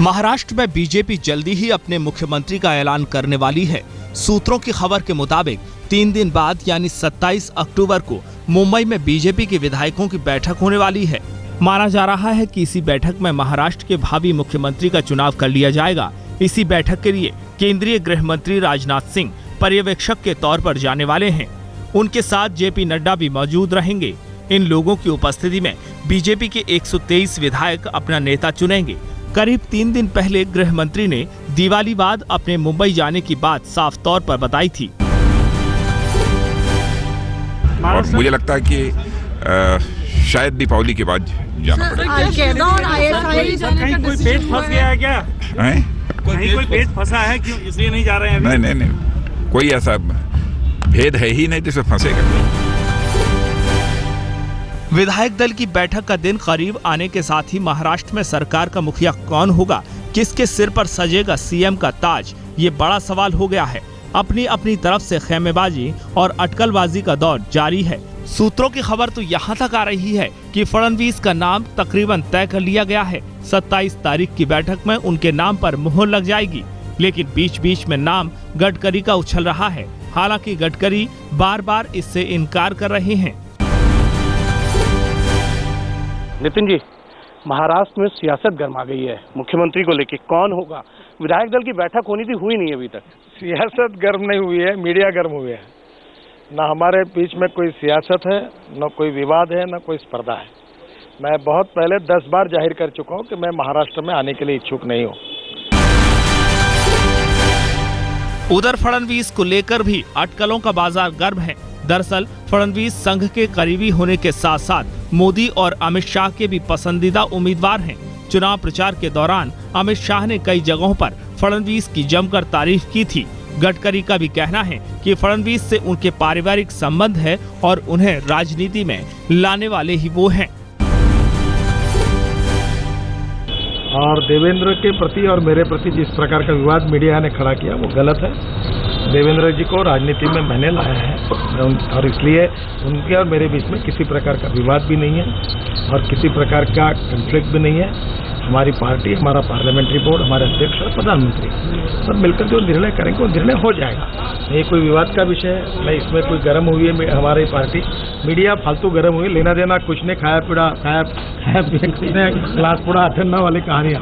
महाराष्ट्र में बीजेपी जल्दी ही अपने मुख्यमंत्री का ऐलान करने वाली है। सूत्रों की खबर के मुताबिक 3 दिन बाद यानी 27 अक्टूबर को मुंबई में बीजेपी के विधायकों की बैठक होने वाली है। माना जा रहा है कि इसी बैठक में महाराष्ट्र के भावी मुख्यमंत्री का चुनाव कर लिया जाएगा। इसी बैठक के लिए केंद्रीय गृह मंत्री राजनाथ सिंह पर्यवेक्षक के तौर पर जाने वाले हैं। उनके साथ जेपी नड्डा भी मौजूद रहेंगे। इन लोगों की उपस्थिति में बीजेपी के 123 विधायक अपना नेता चुनेंगे। करीब 3 दिन पहले गृह मंत्री ने दिवाली बाद अपने मुंबई जाने की बात साफ तौर पर बताई थी। और मुझे लगता है कि शायद दीपावली के बाद जाना पड़ेगा। कहीं कोई पेट फंस गया है क्या? कहीं कोई पेट फंसा है क्यों इसलिए नहीं जा रहे हैं? नहीं, कोई ऐसा भेद है ही नहीं जिसमें फंसेगा। विधायक दल की बैठक का दिन करीब आने के साथ ही महाराष्ट्र में सरकार का मुखिया कौन होगा, किसके सिर पर सजेगा सीएम का ताज, ये बड़ा सवाल हो गया है। अपनी अपनी तरफ से खेमेबाजी और अटकलबाजी का दौर जारी है। सूत्रों की खबर तो यहाँ तक आ रही है कि फडणवीस का नाम तकरीबन तय कर लिया गया है। 27 तारीख की बैठक में उनके नाम पर मुहर लग जाएगी। लेकिन बीच बीच में नाम गडकरी का उछल रहा है। हालांकि गडकरी बार बार इससे इनकार कर रहे हैं। नितिन जी, महाराष्ट्र में सियासत गर्मा गई है। मुख्यमंत्री को लेके कौन होगा? विधायक दल की बैठक होनी थी, हुई नहीं अभी तक। सियासत गर्म नहीं हुई है, मीडिया गर्म हुई है। न हमारे बीच में कोई सियासत है, न कोई विवाद है, न कोई स्पर्धा है। मैं बहुत पहले 10 बार जाहिर कर चुका हूं कि मैं महाराष्ट्र में आने के लिए इच्छुक नहीं हूं। उधर फडणवीस को लेकर भी अटकलों का बाजार गर्म है। दरअसल फडणवीस संघ के करीबी होने के साथ साथ मोदी और अमित शाह के भी पसंदीदा उम्मीदवार हैं। चुनाव प्रचार के दौरान अमित शाह ने कई जगहों पर फडणवीस की जमकर तारीफ की थी। गडकरी का भी कहना है कि फडणवीस से उनके पारिवारिक संबंध है और उन्हें राजनीति में लाने वाले ही वो हैं। और देवेंद्र के प्रति और मेरे प्रति जिस प्रकार का विवाद मीडिया ने खड़ा किया वो गलत है। देवेंद्र जी को राजनीति में मैंने लाया है और इसलिए उनके और मेरे बीच में किसी प्रकार का विवाद भी नहीं है और किसी प्रकार का कॉन्फ्लिक्ट भी नहीं है। हमारी पार्टी, हमारा पार्लियामेंट्री बोर्ड, हमारे अध्यक्ष और प्रधानमंत्री सब मिलकर जो निर्णय करेंगे वो निर्णय हो जाएगा। ये कोई विवाद का विषय है, नहीं इसमें कोई गर्म हुई है हमारी पार्टी। मीडिया फालतू गर्म हुई, लेना देना कुछ नहीं, खाया पीना क्लास पूरा अठन्ना वाली कहानियां।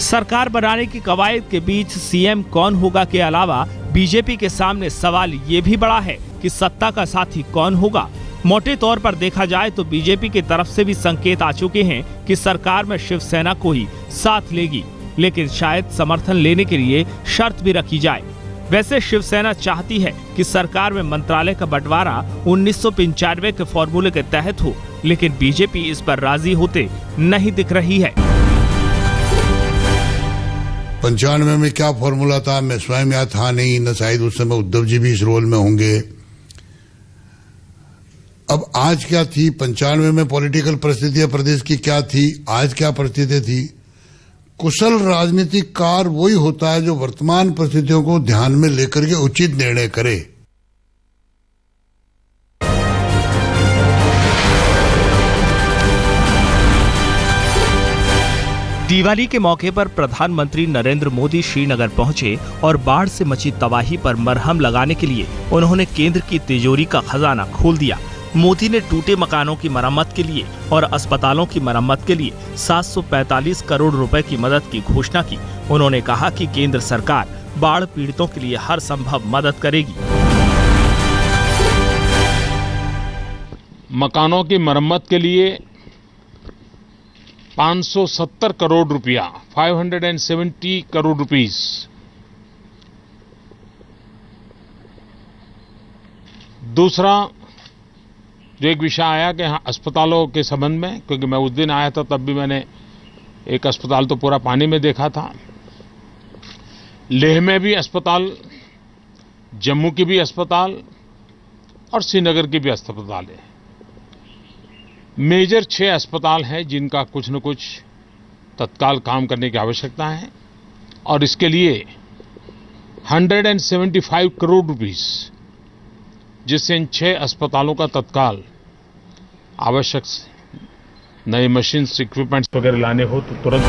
सरकार बनाने की कवायद के बीच सीएम कौन होगा के अलावा बीजेपी के सामने सवाल ये भी बड़ा है कि सत्ता का साथी कौन होगा। मोटे तौर पर देखा जाए तो बीजेपी की तरफ से भी संकेत आ चुके हैं कि सरकार में शिवसेना को ही साथ लेगी, लेकिन शायद समर्थन लेने के लिए शर्त भी रखी जाए। वैसे शिवसेना चाहती है कि सरकार में मंत्रालय का बंटवारा 1995 के फॉर्मूले के तहत हो, लेकिन बीजेपी इस पर राजी होते नहीं दिख रही है। 95 में क्या फॉर्मूला था, मैं स्वयं यहाँ था नहीं, न शायद उस समय उद्धव जी भी इस रोल में होंगे। अब आज क्या थी, 95 में पॉलिटिकल परिस्थितियां प्रदेश की क्या थी, आज क्या परिस्थिति थी। कुशल राजनीतिकार वही होता है जो वर्तमान परिस्थितियों को ध्यान में लेकर के उचित निर्णय करे। दिवाली के मौके पर प्रधानमंत्री नरेंद्र मोदी श्रीनगर पहुंचे और बाढ़ से मची तबाही पर मरहम लगाने के लिए उन्होंने केंद्र की तिजोरी का खजाना खोल दिया। मोदी ने टूटे मकानों की मरम्मत के लिए और अस्पतालों की मरम्मत के लिए 745 करोड़ रुपए की मदद की घोषणा की। उन्होंने कहा कि केंद्र सरकार बाढ़ पीड़ितों के लिए हर संभव मदद करेगी। मकानों की मरम्मत के लिए 570 करोड़ रुपया, 570 करोड़ रुपीस। दूसरा जो एक विषय आया कि अस्पतालों के संबंध में, क्योंकि मैं उस दिन आया था तब भी मैंने एक अस्पताल तो पूरा पानी में देखा था। लेह में भी अस्पताल, जम्मू की भी अस्पताल और श्रीनगर की भी अस्पताल है। मेजर 6 अस्पताल हैं जिनका कुछ न कुछ तत्काल काम करने की आवश्यकता है और इसके लिए 175 करोड़ रुपीस, जिससे इन 6 अस्पतालों का तत्काल आवश्यक नए मशीन्स इक्विपमेंट्स वगैरह लाने हो तो तुरंत।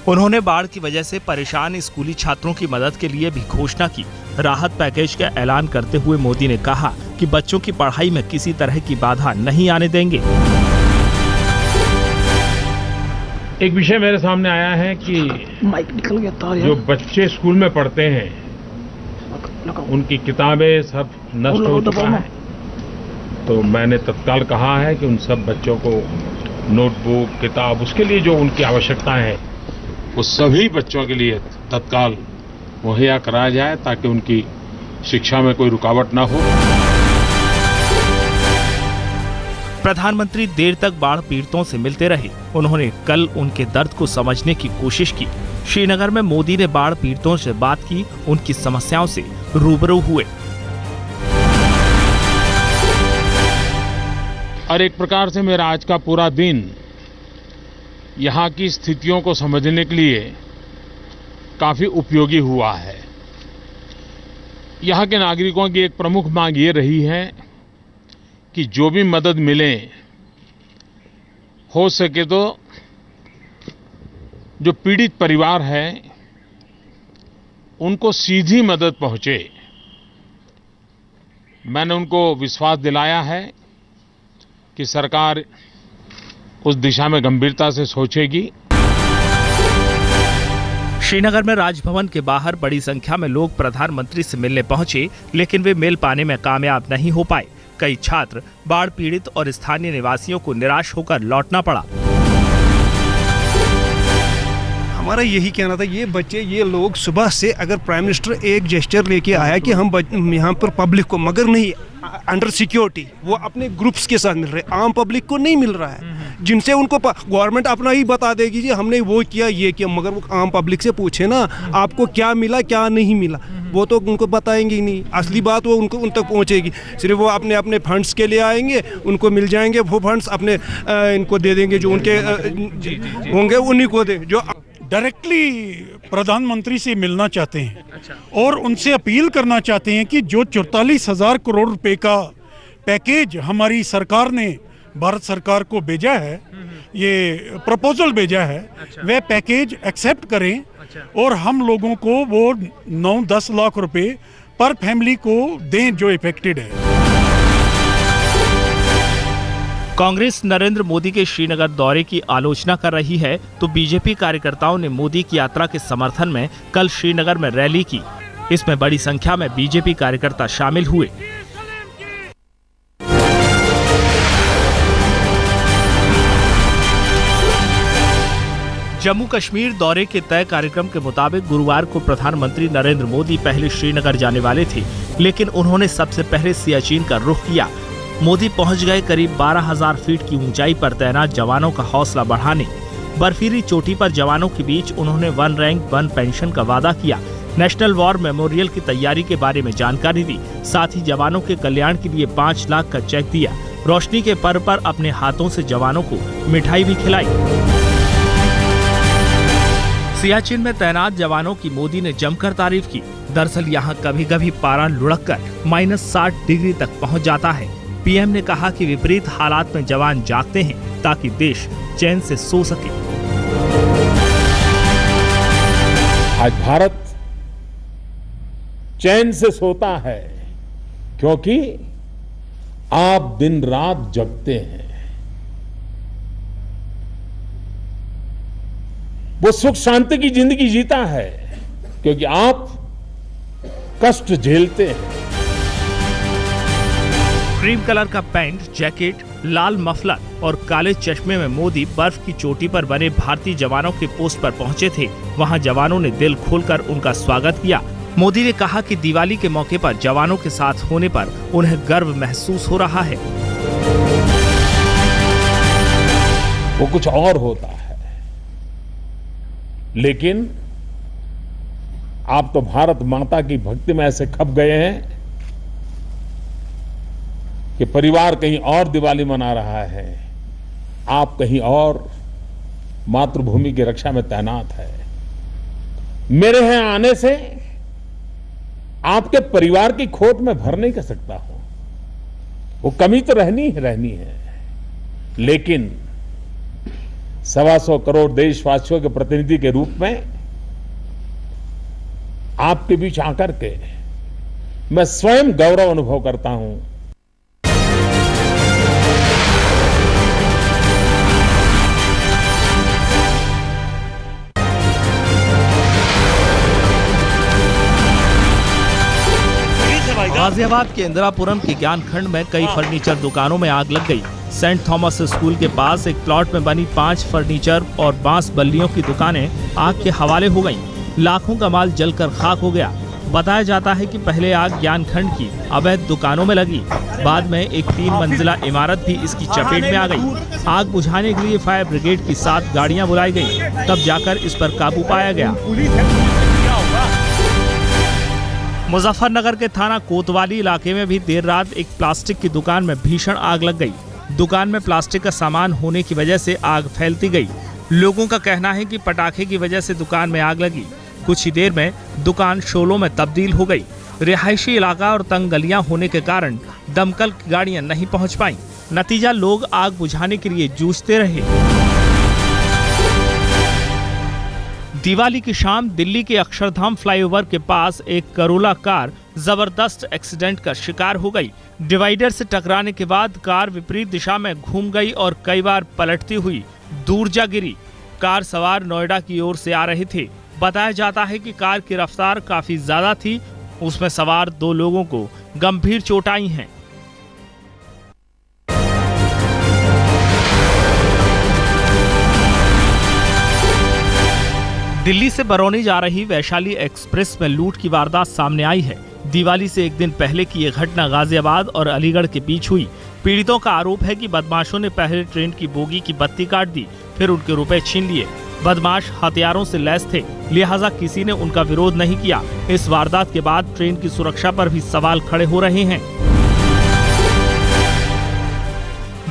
उन्होंने बाढ़ की वजह से परेशान स्कूली छात्रों की मदद के लिए भी घोषणा की। राहत पैकेज का ऐलान करते हुए मोदी ने कहा कि बच्चों की पढ़ाई में किसी तरह की बाधा नहीं आने देंगे। एक विषय मेरे सामने आया है कि जो बच्चे स्कूल में पढ़ते हैं उनकी किताबें सब नष्ट हो चुका है। तो मैंने तत्काल कहा है कि उन सब बच्चों को नोटबुक, किताब, उसके लिए जो उनकी आवश्यकता है वो सभी बच्चों के लिए तत्काल मुहैया कराया जाए ताकि उनकी शिक्षा में कोई रुकावट ना हो। प्रधानमंत्री देर तक बाढ़ पीड़ितों से मिलते रहे। उन्होंने कल उनके दर्द को समझने की कोशिश की। श्रीनगर में मोदी ने बाढ़ पीड़ितों से बात की, उनकी समस्याओं से रूबरू हुए। और एक प्रकार से मेरा आज का पूरा दिन यहाँ की स्थितियों को समझने के लिए काफी उपयोगी हुआ है। यहाँ के नागरिकों की एक प्रमुख मांग ये रही है कि जो भी मदद मिले हो सके तो जो पीड़ित परिवार है उनको सीधी मदद पहुंचे। मैंने उनको विश्वास दिलाया है कि सरकार उस दिशा में गंभीरता से सोचेगी। श्रीनगर में राजभवन के बाहर बड़ी संख्या में लोग प्रधानमंत्री से मिलने पहुंचे, लेकिन वे मिल पाने में कामयाब नहीं हो पाए। कई छात्र, बाढ़ पीड़ित और स्थानीय निवासियों को निराश होकर लौटना पड़ा। हमारा यही कहना था, ये बच्चे, ये लोग सुबह से अगर प्राइम मिनिस्टर एक जेस्चर लेके आया कि हम यहाँ पर पब्लिक को, मगर नहीं अंडर सिक्योरिटी, वो अपने ग्रुप्स के साथ मिल रहे, आम पब्लिक को नहीं मिल रहा है। जिनसे उनको गवर्नमेंट अपना ही बता देगी जी हमने वो किया, ये किया, मगर वो आम पब्लिक से पूछे ना आपको क्या मिला क्या नहीं मिला, वो तो उनको बताएंगे ही नहीं। असली बात वो उन तक पहुंचेगी। सिर्फ वो अपने फंड्स के लिए आएंगे, उनको मिल जाएंगे वो फंड्स, अपने इनको दे देंगे जो उनके होंगे उन्हीं को दे। जो डायरेक्टली प्रधानमंत्री से मिलना चाहते हैं और उनसे अपील करना चाहते हैं कि जो 44,000 करोड़ रुपए का पैकेज हमारी सरकार ने भारत सरकार को भेजा है, ये प्रपोजल भेजा है, वह पैकेज एक्सेप्ट करें और हम लोगों को वो 9-10 लाख रुपए पर फैमिली को दें जो इफेक्टेड है। कांग्रेस नरेंद्र मोदी के श्रीनगर दौरे की आलोचना कर रही है, तो बीजेपी कार्यकर्ताओं ने मोदी की यात्रा के समर्थन में कल श्रीनगर में रैली की। इसमें बड़ी संख्या में बीजेपी कार्यकर्ता शामिल हुए। जम्मू कश्मीर दौरे के तय कार्यक्रम के मुताबिक गुरुवार को प्रधानमंत्री नरेंद्र मोदी पहले श्रीनगर जाने वाले थे, लेकिन उन्होंने सबसे पहले सियाचिन का रुख किया। मोदी पहुंच गए करीब 12,000 फीट की ऊंचाई पर तैनात जवानों का हौसला बढ़ाने। बर्फीली चोटी पर जवानों के बीच उन्होंने 1 रैंक 1 पेंशन का वादा किया। नेशनल वॉर मेमोरियल की तैयारी के बारे में जानकारी दी। साथ ही जवानों के कल्याण के लिए 5 लाख का चेक दिया। रोशनी के पर्व पर अपने हाथों से जवानों को मिठाई भी खिलाई। सियाचिन में तैनात जवानों की मोदी ने जमकर तारीफ की। दरअसल यहाँ कभी कभी पारा लुढ़ककर -60 डिग्री तक पहुँच जाता है। पीएम ने कहा कि विपरीत हालात में जवान जागते हैं ताकि देश चैन से सो सके। आज भारत चैन से सोता है क्योंकि आप दिन रात जगते हैं। वो सुख शांति की जिंदगी जीता है क्योंकि आप कष्ट झेलते हैं। क्रीम कलर का पैंट, जैकेट, लाल मफलर और काले चश्मे में मोदी बर्फ की चोटी पर बने भारतीय जवानों के पोस्ट पर पहुंचे थे। वहां जवानों ने दिल खोलकर उनका स्वागत किया। मोदी ने कहा कि दिवाली के मौके पर जवानों के साथ होने पर उन्हें गर्व महसूस हो रहा है। वो कुछ और होता है, लेकिन आप तो भारत माता की भक्ति में ऐसे खप गए हैं कि परिवार कहीं और दिवाली मना रहा है, आप कहीं और मातृभूमि की रक्षा में तैनात है। मेरे यहां आने से आपके परिवार की खोट में भर नहीं कर सकता हूं, वो कमी तो रहनी है, लेकिन 125 करोड़ देशवासियों के प्रतिनिधि के रूप में आपके बीच आकर के मैं स्वयं गौरव अनुभव करता हूं। गाजियाबाद के इंदिरापुरम के ज्ञान खंड में कई फर्नीचर दुकानों में आग लग गई। सेंट थॉमस स्कूल के पास एक प्लॉट में बनी 5 फर्नीचर और बांस बल्लियों की दुकानें आग के हवाले हो गईं। लाखों का माल जलकर खाक हो गया। बताया जाता है कि पहले आग ज्ञान खंड की अवैध दुकानों में लगी, बाद में एक 3 मंजिला इमारत भी इसकी चपेट में आ गई। आग बुझाने के लिए फायर ब्रिगेड की 7 गाड़ियां बुलाई गईं, तब जाकर इस पर काबू पाया गया। मुजफ्फरनगर के थाना कोतवाली इलाके में भी देर रात एक प्लास्टिक की दुकान में भीषण आग लग गई। दुकान में प्लास्टिक का सामान होने की वजह से आग फैलती गई। लोगों का कहना है कि पटाखे की वजह से दुकान में आग लगी। कुछ ही देर में दुकान शोलों में तब्दील हो गई। रिहायशी इलाका और तंग गलियां होने के कारण दमकल की गाड़ियां नहीं पहुंच पाईं। नतीजा, लोग आग बुझाने के लिए जूझते रहे। दिवाली की शाम दिल्ली के अक्षरधाम फ्लाईओवर के पास एक करोला कार जबरदस्त एक्सीडेंट का शिकार हो गई। डिवाइडर से टकराने के बाद कार विपरीत दिशा में घूम गई और कई बार पलटती हुई दूर जा गिरी। कार सवार नोएडा की ओर से आ रहे थे। बताया जाता है कि कार की रफ्तार काफी ज्यादा थी। उसमें सवार 2 लोगों को गंभीर चोट आई हैं। दिल्ली से बरौनी जा रही वैशाली एक्सप्रेस में लूट की वारदात सामने आई है। दिवाली से एक दिन पहले की यह घटना गाजियाबाद और अलीगढ़ के बीच हुई। पीड़ितों का आरोप है कि बदमाशों ने पहले ट्रेन की बोगी की बत्ती काट दी, फिर उनके रुपए छीन लिए। बदमाश हथियारों से लैस थे, लिहाजा किसी ने उनका विरोध नहीं किया। इस वारदात के बाद ट्रेन की सुरक्षा पर भी सवाल खड़े हो रहे हैं।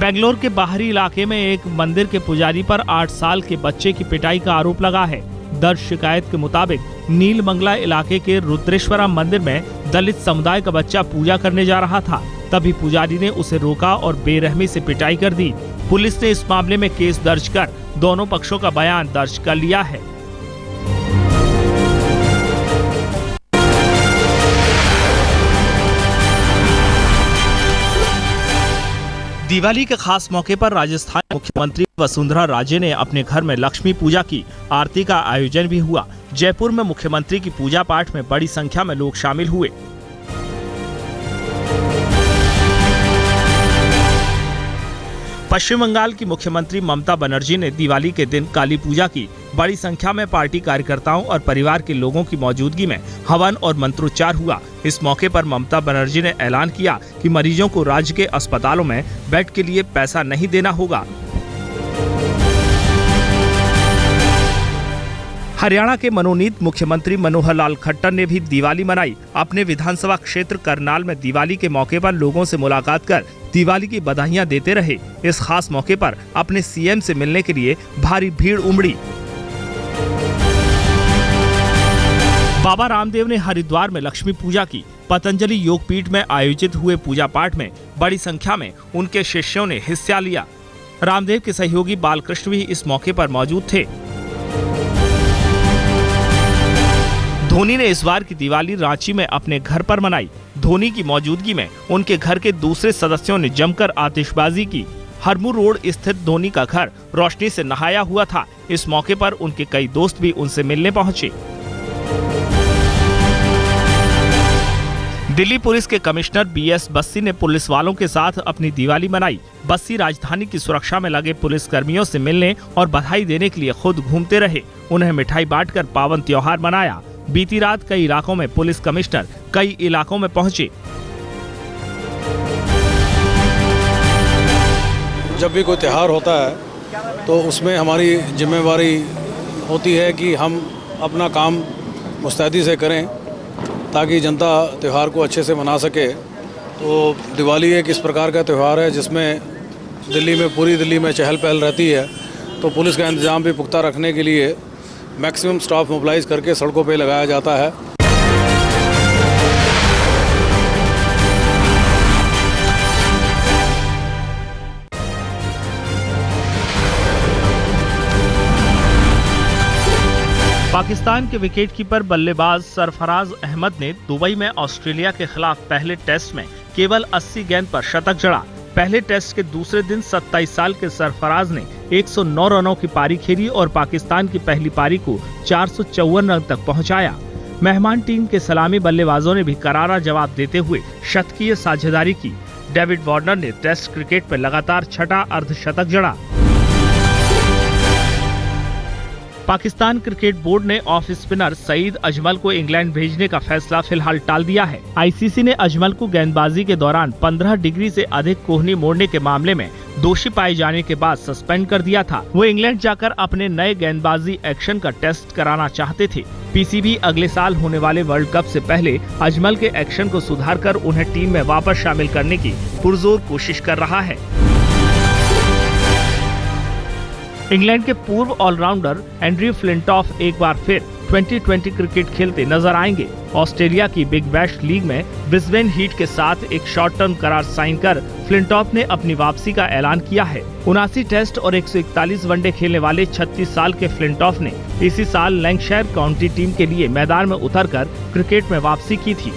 बेंगलोर के बाहरी इलाके में एक मंदिर के पुजारी पर 8 साल के बच्चे की पिटाई का आरोप लगा है। दर्ज शिकायत के मुताबिक नीलमंगला इलाके के रुद्रेश्वरम मंदिर में दलित समुदाय का बच्चा पूजा करने जा रहा था। तभी पुजारी ने उसे रोका और बेरहमी से पिटाई कर दी। पुलिस ने इस मामले में केस दर्ज कर दोनों पक्षों का बयान दर्ज कर लिया है। दिवाली के खास मौके पर राजस्थान मुख्यमंत्री वसुंधरा राजे ने अपने घर में लक्ष्मी पूजा की। आरती का आयोजन भी हुआ। जयपुर में मुख्यमंत्री की पूजा पाठ में बड़ी संख्या में लोग शामिल हुए। पश्चिम बंगाल की मुख्यमंत्री ममता बनर्जी ने दिवाली के दिन काली पूजा की। बड़ी संख्या में पार्टी कार्यकर्ताओं और परिवार के लोगों की मौजूदगी में हवन और मंत्रोच्चार हुआ। इस मौके पर ममता बनर्जी ने ऐलान किया कि मरीजों को राज्य के अस्पतालों में बेड के लिए पैसा नहीं देना होगा। हरियाणा के मनोनीत मुख्यमंत्री मनोहर लाल खट्टर ने भी दिवाली मनाई। अपने विधानसभा क्षेत्र करनाल में दिवाली के मौके पर लोगों से मुलाकात कर दिवाली की बधाइयां देते रहे। इस खास मौके पर अपने सीएम से मिलने के लिए भारी भीड़ उमड़ी। बाबा रामदेव ने हरिद्वार में लक्ष्मी पूजा की। पतंजलि योगपीठ में आयोजित हुए पूजा पाठ में बड़ी संख्या में उनके शिष्यों ने हिस्सा लिया। रामदेव के सहयोगी बालकृष्ण भी इस मौके पर मौजूद थे। धोनी ने इस बार की दिवाली रांची में अपने घर पर मनाई। धोनी की मौजूदगी में उनके घर के दूसरे सदस्यों ने जमकर आतिशबाजी की। हरमू रोड स्थित धोनी का घर रोशनी से नहाया हुआ था। इस मौके पर उनके कई दोस्त भी उनसे मिलने पहुंचे। दिल्ली पुलिस के कमिश्नर बीएस बस्सी ने पुलिस वालों के साथ अपनी दिवाली मनाई। बस्सी राजधानी की सुरक्षा में लगे पुलिस कर्मियों से मिलने और बधाई देने के लिए खुद घूमते रहे। उन्हें मिठाई बांटकर पावन त्योहार मनाया। बीती रात कई इलाकों में पुलिस कमिश्नर कई इलाकों में पहुंचे। जब भी कोई त्यौहार होता है तो उसमें हमारी जिम्मेवारी होती है कि हम अपना काम मुस्तैदी से करें ताकि जनता त्यौहार को अच्छे से मना सके। तो दिवाली एक इस प्रकार का त्यौहार है जिसमें पूरी दिल्ली में चहल पहल रहती है। तो पुलिस का इंतजाम भी पुख्ता रखने के लिए मैक्सिमम स्टाफ मोबिलाइज करके सड़कों पे लगाया जाता है। पाकिस्तान के विकेटकीपर बल्लेबाज सरफराज अहमद ने दुबई में ऑस्ट्रेलिया के खिलाफ पहले टेस्ट में केवल 80 गेंद पर शतक जड़ा। पहले टेस्ट के दूसरे दिन 27 साल के सरफराज ने 109 रनों की पारी खेली और पाकिस्तान की पहली पारी को 454 रन तक पहुंचाया। मेहमान टीम के सलामी बल्लेबाजों ने भी करारा जवाब देते हुए शतकीय साझेदारी की। डेविड वार्नर ने टेस्ट क्रिकेट में लगातार छठा अर्धशतक जड़ा। पाकिस्तान क्रिकेट बोर्ड ने ऑफ स्पिनर सईद अजमल को इंग्लैंड भेजने का फैसला फिलहाल टाल दिया है। आईसीसी ने अजमल को गेंदबाजी के दौरान 15 डिग्री से अधिक कोहनी मोड़ने के मामले में दोषी पाए जाने के बाद सस्पेंड कर दिया था। वो इंग्लैंड जाकर अपने नए गेंदबाजी एक्शन का टेस्ट कराना चाहते थे। पीसीबी अगले साल होने वाले वर्ल्ड कप से पहले अजमल के एक्शन को सुधारकर उन्हें टीम में वापस शामिल करने की पुरजोर कोशिश कर रहा है। इंग्लैंड के पूर्व ऑलराउंडर एंड्रयू फ्लिंटॉफ एक बार फिर 2020 क्रिकेट खेलते नजर आएंगे। ऑस्ट्रेलिया की बिग बैश लीग में ब्रिस्बेन हीट के साथ एक शॉर्ट टर्म करार साइन कर फ्लिंटॉफ ने अपनी वापसी का ऐलान किया है। 79 टेस्ट और 141 वनडे खेलने वाले 36 साल के फ्लिंटॉफ ने इसी साल लैंकशायर काउंटी टीम के लिए मैदान में उतरकर क्रिकेट में वापसी की थी।